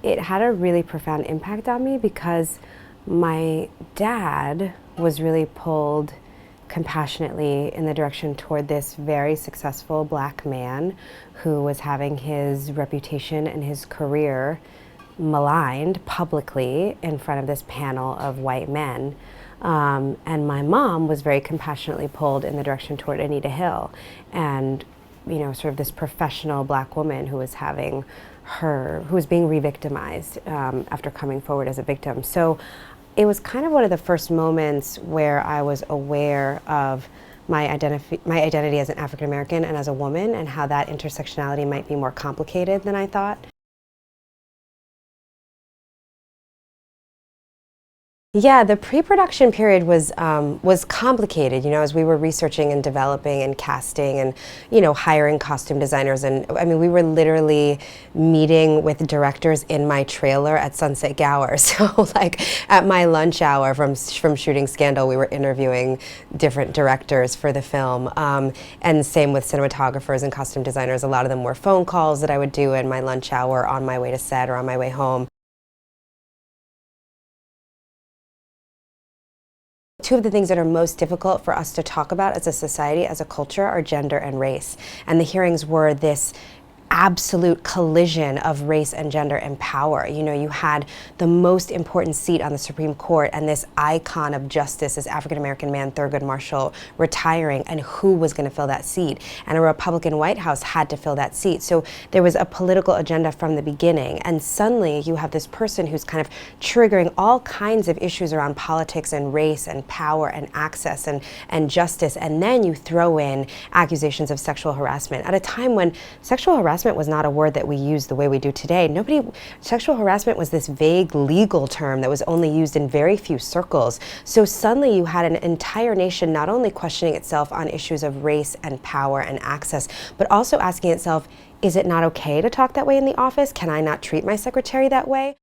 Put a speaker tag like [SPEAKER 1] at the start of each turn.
[SPEAKER 1] it had a really profound impact on me because my dad was really pulled compassionately in the direction toward this very successful black man who was having his reputation and his career maligned publicly in front of this panel of white men. And my mom was very compassionately pulled in the direction toward Anita Hill, and sort of this professional black woman who was being re-victimized after coming forward as a victim. So it was kind of one of the first moments where I was aware of my identity as an African American and as a woman, and how that intersectionality might be more complicated than I thought. Yeah, the pre-production period was complicated, as we were researching and developing and casting and, hiring costume designers. And I mean, we were literally meeting with directors in my trailer at Sunset Gower. So like at my lunch hour from shooting Scandal, we were interviewing different directors for the film. And same with cinematographers and costume designers. A lot of them were phone calls that I would do in my lunch hour on my way to set or on my way home. Two of the things that are most difficult for us to talk about as a society, as a culture, are gender and race. And the hearings were this absolute collision of race and gender and power. You had the most important seat on the Supreme Court and this icon of justice, this African-American man, Thurgood Marshall, retiring, and who was going to fill that seat? And a Republican White House had to fill that seat. So there was a political agenda from the beginning, and suddenly you have this person who's kind of triggering all kinds of issues around politics and race and power and access and justice, and then you throw in accusations of sexual harassment at a time when sexual harassment was not a word that we use the way we do today. Sexual harassment was this vague legal term that was only used in very few circles. So suddenly you had an entire nation not only questioning itself on issues of race and power and access, but also asking itself, is it not okay to talk that way in the office? Can I not treat my secretary that way?